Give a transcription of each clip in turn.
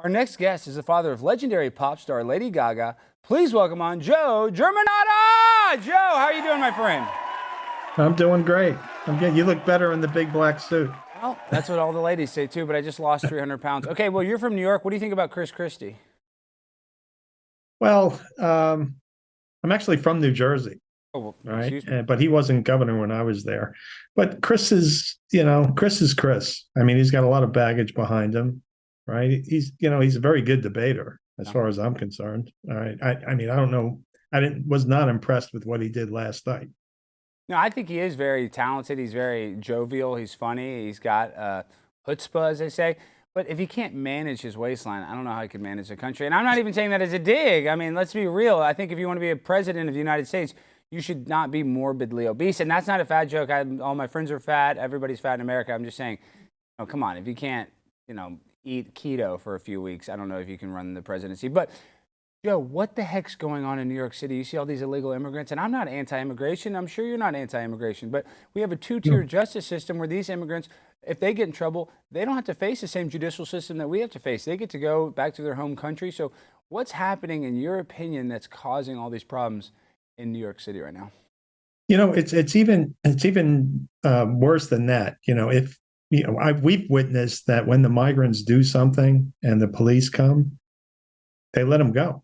Our next guest is the father of legendary pop star Lady Gaga. Please welcome on Joe Germanotta. Joe, how are you doing, my friend? I'm doing great. You look better in the big black suit. Well, that's what all the ladies say too, but I just lost 300 pounds. Okay, well, you're from New York. What do you think about Chris Christie? Well, I'm actually from New Jersey, Oh, well, right? excuse me. But he wasn't governor when I was there. But Chris is Chris. I mean, he's got a lot of baggage behind him, right? He's a very good debater as Yeah. far as I'm concerned. All right. I mean, I don't know. Was not impressed with what he did last night. No, I think he is very talented. He's very jovial. He's funny. He's got chutzpah, as they say. But if he can't manage his waistline, I don't know how he can manage the country. And I'm not even saying that as a dig. I mean, let's be real. I think if you want to be a president of the United States, you should not be morbidly obese. And that's not a fat joke. All my friends are fat. Everybody's fat in America. I'm just saying, oh, come on. If you can't, eat keto for a few weeks, I don't know if you can run the presidency. But Joe, what the heck's going on in New York City? You see all these illegal immigrants, and I'm not anti-immigration. I'm sure you're not anti-immigration, but we have a two-tier justice system where these immigrants, if they get in trouble, they don't have to face the same judicial system that we have to face. They get to go back to their home country. So what's happening, in your opinion, that's causing all these problems in New York City right now? It's even worse than that. If we've witnessed that when the migrants do something and the police come, they let them go.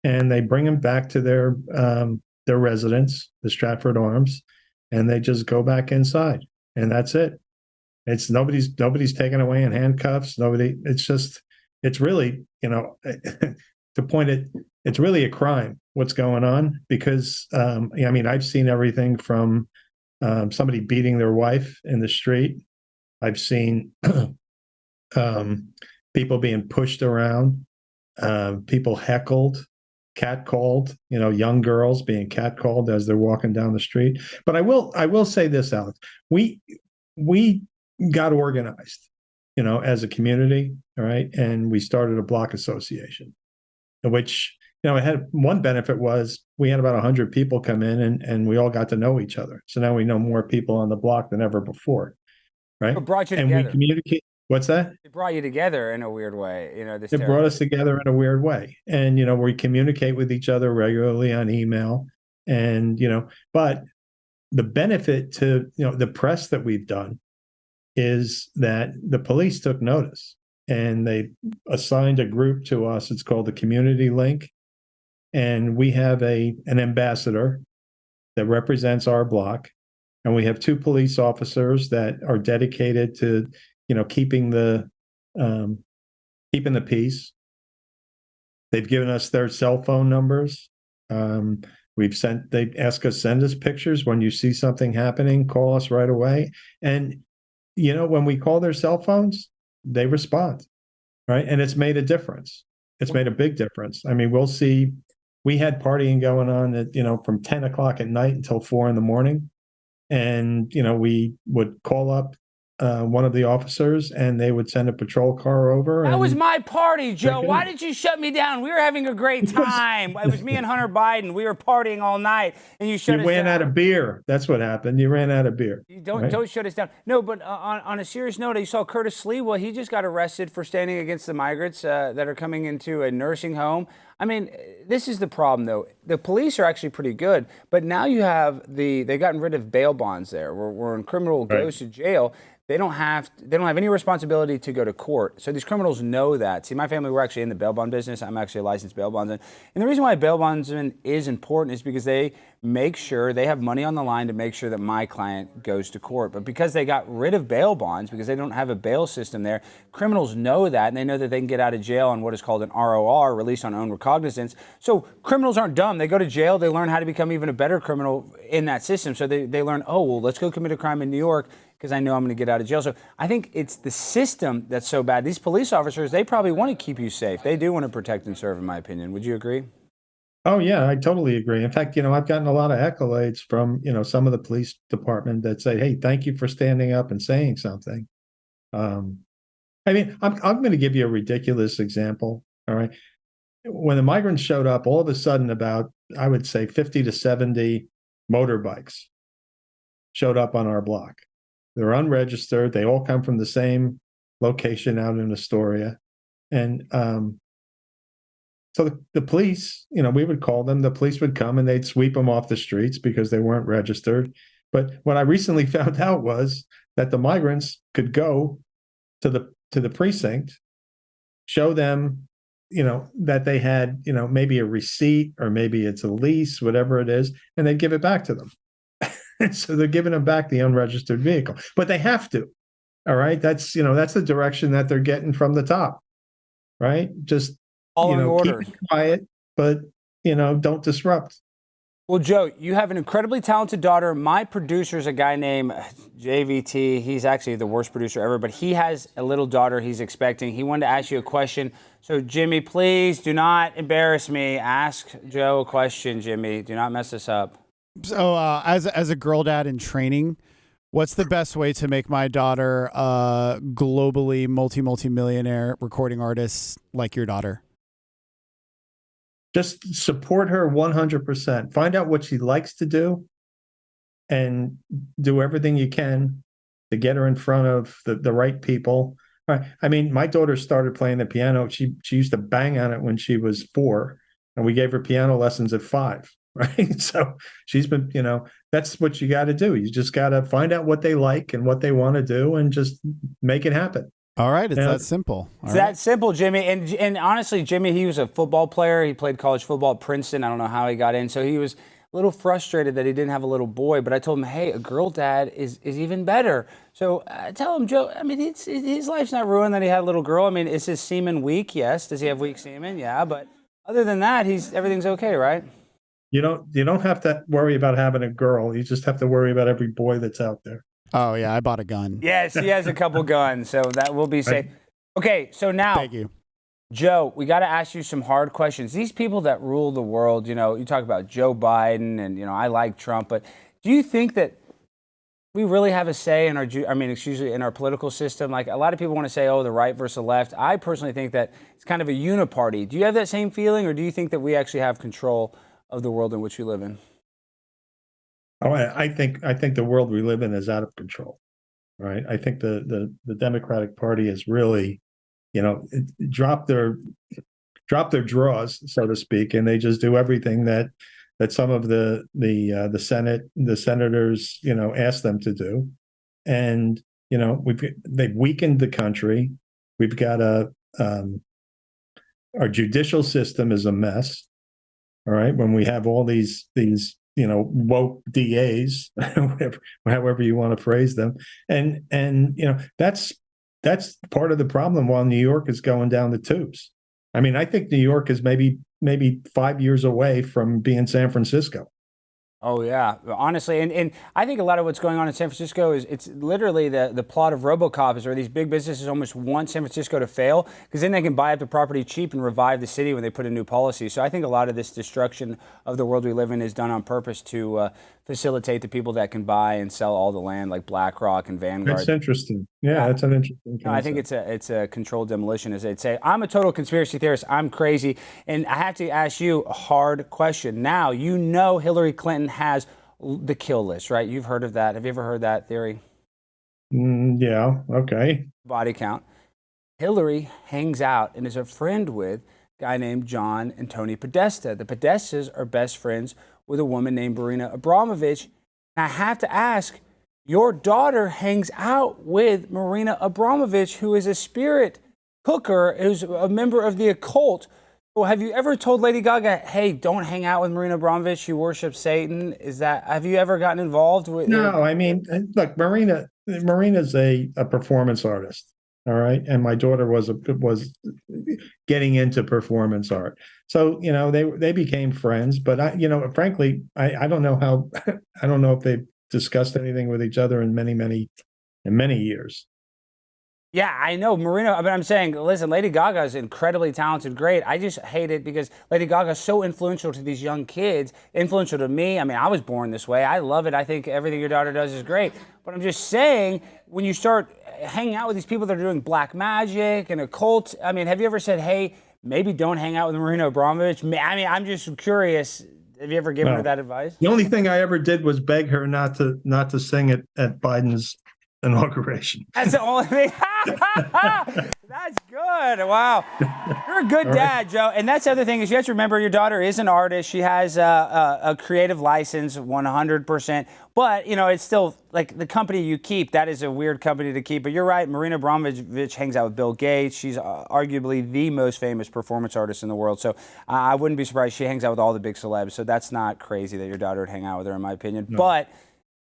And they bring them back to their residence, the Stratford Arms, and they just go back inside, and that's it. It's nobody's taken away in handcuffs. Nobody. It's really to point it. It's really a crime what's going on because I mean I've seen everything from somebody beating their wife in the street. I've seen people being pushed around, people heckled, catcalled, young girls being catcalled as they're walking down the street. But I will say this, Alex. We got organized, as a community, all right, and we started a block association, which it had one benefit was we had about 100 people come in and we all got to know each other. So now we know more people on the block than ever before, right? What brought you And we together? communicate. What's that? It brought you together in a weird way, this It brought terrible. us together in a weird way. And, we communicate with each other regularly on email. And, but the benefit to, the press that we've done is that the police took notice and they assigned a group to us. It's called the Community Link. And we have an ambassador that represents our block. And we have two police officers that are dedicated to, keeping um, the peace. They've given us their cell phone numbers. They ask us, send us pictures when you see something happening, call us right away. And, when we call their cell phones, they respond, right? And it's made a difference. It's made a big difference. I mean, we had partying going on from 10 o'clock at night until 4 in the morning. And, we would call up one of the officers and they would send a patrol car over That was and my party, Joe. check it Why out. did you shut me down? We were having a great Because time. It was me and Hunter Biden. We were partying all night, and you shut you us ran out down. of beer. That's what happened. You ran out of beer, You don't right? don't shut us down. No, but on a serious note, you saw Curtis Lee. Well, he just got arrested for standing against the migrants that are coming into a nursing home. I mean, this is the problem, though. The police are actually pretty good, but now you have they've gotten rid of bail bonds there. Where when a criminal Right. goes to jail, they don't have any responsibility to go to court. So these criminals know that. See, my family, we're actually in the bail bond business. I'm actually a licensed bail bondsman. And the reason why a bail bondsman is important is because they make sure they have money on the line to make sure that my client goes to court. But because they got rid of bail bonds, because they don't have a bail system there, criminals know that, and they know that they can get out of jail on what is called an ROR, release on own recognizance. So criminals aren't dumb. They go to jail. They learn how to become even a better criminal in that system. So they learn, oh, well, let's go commit a crime in New York because I know I'm going to get out of jail. So I think it's the system that's so bad. These police officers, they probably want to keep you safe. They do want to protect and serve, in my opinion. Would you agree? Oh yeah, I totally agree. In fact, I've gotten a lot of accolades from, some of the police department that say, "Hey, thank you for standing up and saying something." Um, I mean, I'm going to give you a ridiculous example. All right. When the migrants showed up, all of a sudden about, I would say 50 to 70 motorbikes showed up on our block. They're unregistered. They all come from the same location out in Astoria. And so the police, we would call them, the police would come and they'd sweep them off the streets because they weren't registered. But what I recently found out was that the migrants could go to the precinct, show them, that they had, maybe a receipt or maybe it's a lease, whatever it is, and they give it back to them. So they're giving them back the unregistered vehicle, but they have to. All right. That's the direction that they're getting from the top. Right. Just, Following orders. keep it quiet, but, don't disrupt. Well, Joe, you have an incredibly talented daughter. My producer is a guy named JVT. He's actually the worst producer ever, but he has a little daughter he's expecting. He wanted to ask you a question. So, Jimmy, please do not embarrass me. Ask Joe a question, Jimmy. Do not mess this up. So, as a girl dad in training, what's the best way to make my daughter a globally multi-millionaire recording artist like your daughter? Just support her 100%. Find out what she likes to do and do everything you can to get her in front of the right people. Right. I mean, my daughter started playing the piano. She used to bang on it when she was 4, and we gave her piano lessons at 5. Right. So she's been, that's what you got to do. You just got to find out what they like and what they want to do and just make it happen. All right. It's that simple. It's that simple, Jimmy. And honestly, Jimmy, he was a football player. He played college football at Princeton. I don't know how he got in. So he was a little frustrated that he didn't have a little boy. But I told him, hey, a girl dad is even better. So tell him, Joe, I mean, his life's not ruined that he had a little girl. I mean, is his semen weak? Yes. Does he have weak semen? Yeah. But other than that, everything's okay, right? You don't have to worry about having a girl. You just have to worry about every boy that's out there. Oh, yeah, I bought a gun. Yes, he has a couple guns, so that will be safe. Okay, so now, thank you, Joe, we got to ask you some hard questions. These people that rule the world, you talk about Joe Biden and, I like Trump, but do you think that we really have a say in in our political system? Like, a lot of people want to say, oh, the right versus the left. I personally think that it's kind of a uniparty. Do you have that same feeling, or do you think that we actually have control of the world in which we live in? Oh, I think the world we live in is out of control, right? I think the Democratic Party has really, dropped their draws, so to speak, and they just do everything that some of the senators, ask them to do, and they've weakened the country. We've got our judicial system is a mess. All right, when we have all these woke DAs, however you want to phrase them, and that's part of the problem. While New York is going down the tubes, I mean, I think New York is maybe 5 years away from being San Francisco. Oh, yeah. Honestly, and I think a lot of what's going on in San Francisco is it's literally the plot of RoboCop is where these big businesses almost want San Francisco to fail because then they can buy up the property cheap and revive the city when they put in new policies. So I think a lot of this destruction of the world we live in is done on purpose to facilitate the people that can buy and sell all the land, like BlackRock and Vanguard. That's interesting. Yeah, that's an interesting concept. I think it's a controlled demolition, as they'd say. I'm a total conspiracy theorist. I'm crazy. And I have to ask you a hard question. Now, Hillary Clinton has the kill list, right? You've heard of that. Have you ever heard that theory? Yeah, okay. Body count. Hillary hangs out and is a friend with a guy named John and Tony Podesta. The Podestas are best friends with a woman named Marina Abramović. And I have to ask, your daughter hangs out with Marina Abramović, who is a spirit cooker, who's a member of the occult. Well, have you ever told Lady Gaga, hey, don't hang out with Marina Abramović, she worships Satan? Have you ever gotten involved with? No, I mean, look, Marina's a performance artist. All right. And my daughter was getting into performance art. So, they became friends, but frankly, I don't know I don't know if they've discussed anything with each other in many years. Yeah, I know, Marina, but I'm saying, listen, Lady Gaga is incredibly talented, great. I just hate it because Lady Gaga is so influential to these young kids, influential to me. I mean, I was born this way. I love it. I think everything your daughter does is great. But I'm just saying, when you start hanging out with these people that are doing black magic and occult, I mean, have you ever said, hey, maybe don't hang out with Marina Abramović? I mean, I'm just curious. Have you ever given her that advice? The only thing I ever did was beg her not to sing at Biden's inauguration. That's the only thing. That's good. Wow. You're a good All right. dad, Joe. And that's the other thing is you have to remember your daughter is an artist. She has a creative license, 100%. But, you know, it's still like the company you keep, that is a weird company to keep. But you're right. Marina Abramović hangs out with Bill Gates. She's arguably the most famous performance artist in the world. So I wouldn't be surprised she hangs out with all the big celebs. So that's not crazy that your daughter would hang out with her, in my opinion. No. But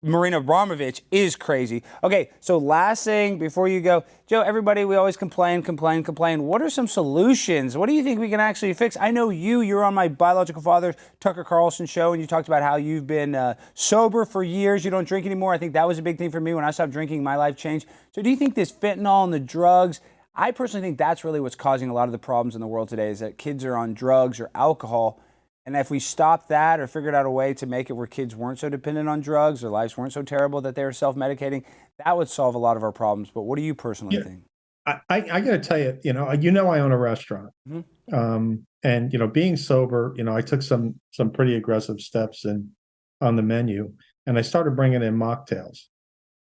Marina Abramović is crazy. Okay, so last thing before you go, Joe, everybody, we always complain. What are some solutions? What do you think we can actually fix? I know you're on my biological father, Tucker Carlson show, and you talked about how you've been sober for years. You don't drink anymore. I think that was a big thing for me. When I stopped drinking, my life changed. So do you think this fentanyl and the drugs, I personally think that's really what's causing a lot of the problems in the world today is that kids are on drugs or alcohol. And if we stopped that or figured out a way to make it where kids weren't so dependent on drugs, their lives weren't so terrible that they were self-medicating, that would solve a lot of our problems. But what do you personally think? I got to tell you, I own a restaurant, and being sober, I took some pretty aggressive steps on the menu, and I started bringing in mocktails.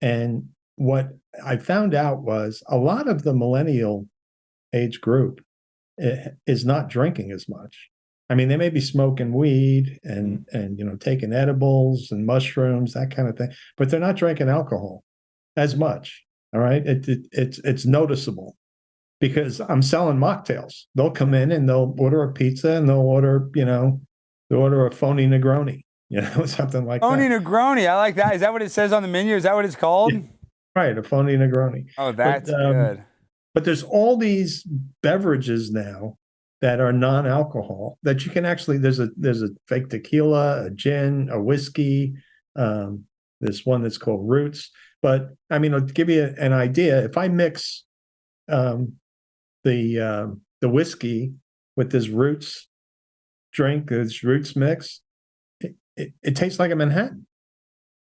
And what I found out was a lot of the millennial age group is not drinking as much. I mean, they may be smoking weed and taking edibles and mushrooms, that kind of thing, but they're not drinking alcohol as much. All right, it's noticeable because I'm selling mocktails. They'll come in and they'll order a pizza and they'll order a phony Negroni, something like that. Phony Negroni, I like that. Is that what it says on the menu? Is that what it's called? Yeah, right, a phony Negroni. Oh, that's good. But there's all these beverages now that are non-alcohol that you can actually there's a fake tequila, a gin, a whiskey, this one that's called Roots. But I mean, to give you an idea, if I mix the whiskey with this Roots drink, this Roots mix, it tastes like a Manhattan.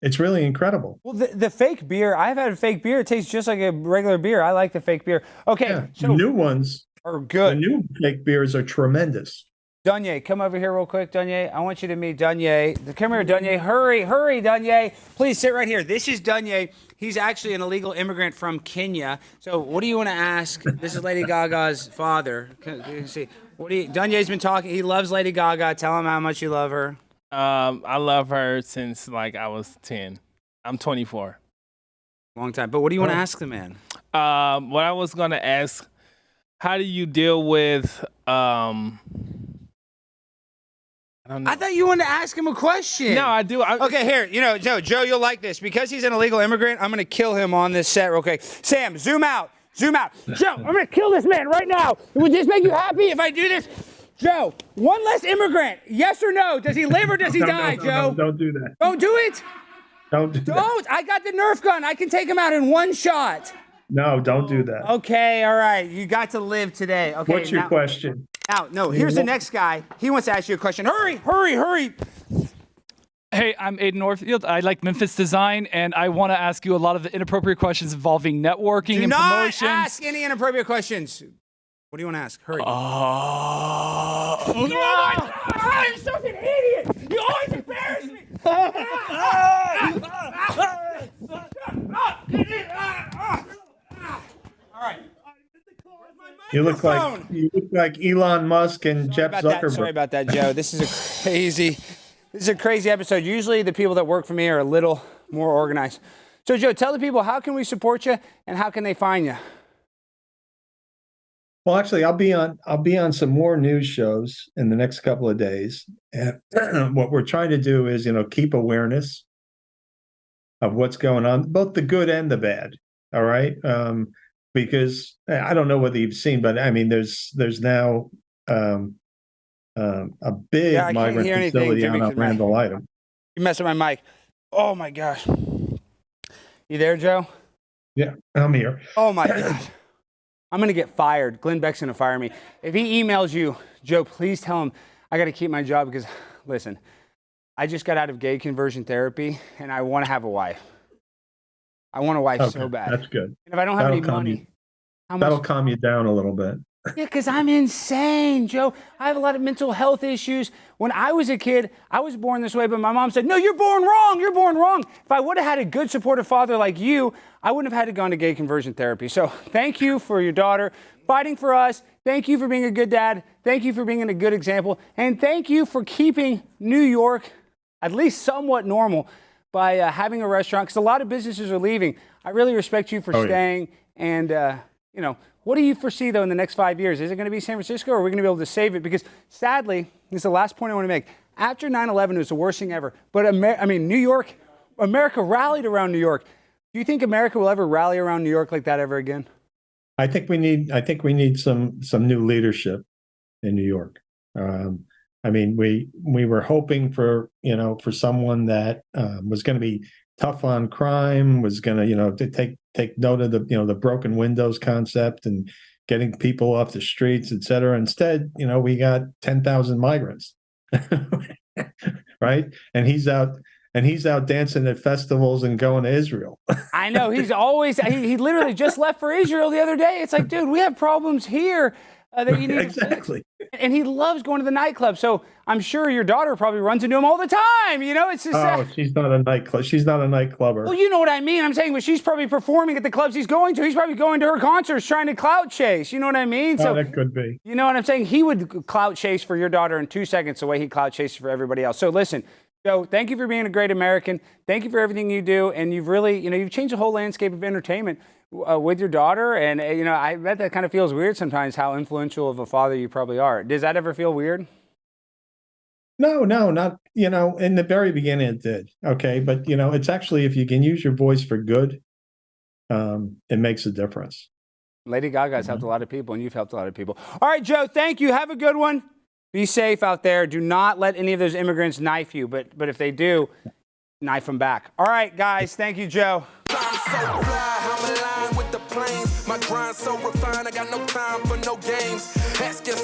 It's really incredible. Well, the fake beer, I've had a fake beer. It tastes just like a regular beer. I like the fake beer. Okay, yeah, so new ones are good. The new fake beers are tremendous. Dunye, come over here real quick, Dunye. I want you to meet Dunye. Come here, Dunye. Hurry, Dunye. Please sit right here. This is Dunye. He's actually an illegal immigrant from Kenya. So what do you want to ask? This is Lady Gaga's father. You can see. Dunye's been talking. He loves Lady Gaga. Tell him how much you love her. I love her since I was 10. I'm 24. Long time. But what do you want to ask the man? What I was going to ask, how do you deal with I don't know. I thought you wanted to ask him a question. No, I do. Okay, here, Joe, you'll like this. Because he's an illegal immigrant, I'm going to kill him on this set real quick. Sam, zoom out. Joe, I'm going to kill this man right now. Would this make you happy if I do this? Joe, one less immigrant. Yes or no? Does he live or does he die, Joe? No, don't do that. Don't do it. Don't do that. Don't. I got the Nerf gun. I can take him out in one shot. No, don't do that. Okay, all right. You got to live today. Okay. What's your question? Now, no, here's the next guy. He wants to ask you a question. Hurry. Hey, I'm Aiden Orfield. I like Memphis design, and I want to ask you a lot of the inappropriate questions involving networking and promotions. Do not ask any inappropriate questions. What do you want to ask? Hurry. Oh, you're such an idiot. You always embarrass me. All right. You look like Elon Musk and Jeff Zuckerberg. Sorry about that, Joe. This is a crazy episode. Usually the people that work for me are a little more organized. So, Joe, tell the people, how can we support you and how can they find you? Well, actually, I'll be on some more news shows in the next couple of days. And what we're trying to do is, keep awareness of what's going on, both the good and the bad. All right. Because I don't know whether you've seen, but I mean, there's now a big migrant facility on Randall Item. You messed with my mic. Oh my gosh. You there, Joe? Yeah, I'm here. Oh my gosh. I'm going to get fired. Glenn Beck's going to fire me. If he emails you, Joe, please tell him I got to keep my job because, listen, I just got out of gay conversion therapy and I want to have a wife. I want a wife so bad. That's good. And if I don't have any money, that'll calm you down a little bit. Yeah, because I'm insane, Joe. I have a lot of mental health issues. When I was a kid, I was born this way, but my mom said, no, you're born wrong. You're born wrong. If I would have had a good, supportive father like you, I wouldn't have had to go into gay conversion therapy. So thank you for your daughter fighting for us. Thank you for being a good dad. Thank you for being a good example. And thank you for keeping New York at least somewhat normal by having a restaurant, because a lot of businesses are leaving. I really respect you for staying. And, you know, what do you foresee, though, in the next 5 years? Is it going to be San Francisco, or are we going to be able to save it? Because, sadly, this is the last point I want to make. After 9/11, it was the worst thing ever. But, New York, America rallied around New York. Do you think America will ever rally around New York like that ever again? I think we need some new leadership in New York. We were hoping for someone that was going to be tough on crime, was going to take note of the broken windows concept and getting people off the streets, et cetera. Instead, we got 10,000 migrants, right? And he's out dancing at festivals and going to Israel. I know. He's always, he literally just left for Israel the other day. It's like, dude, we have problems here that you need exactly. And he loves going to the nightclub. So I'm sure your daughter probably runs into him all the time. It's just. She's not a nightclub. She's not a nightclubber. Well, you know what I mean. I'm saying, but she's probably performing at the clubs he's going to. He's probably going to her concerts trying to clout chase. You know what I mean? So that could be. You know what I'm saying? He would clout chase for your daughter in 2 seconds the way he clout chases for everybody else. So listen, Joe, thank you for being a great American. Thank you for everything you do. And you've really, you've changed the whole landscape of entertainment with your daughter. And, I bet that kind of feels weird sometimes how influential of a father you probably are. Does that ever feel weird? No, not, in the very beginning it did. Okay. But, it's actually, if you can use your voice for good, it makes a difference. Lady Gaga has helped a lot of people, and you've helped a lot of people. All right, Joe, thank you. Have a good one. Be safe out there. Do not let any of those immigrants knife you, but if they do, knife them back. All right, guys. Thank you, Joe. I'm so fly, I'm aligned with the planes. My grind so refined, I got no time for no games. Ask yourself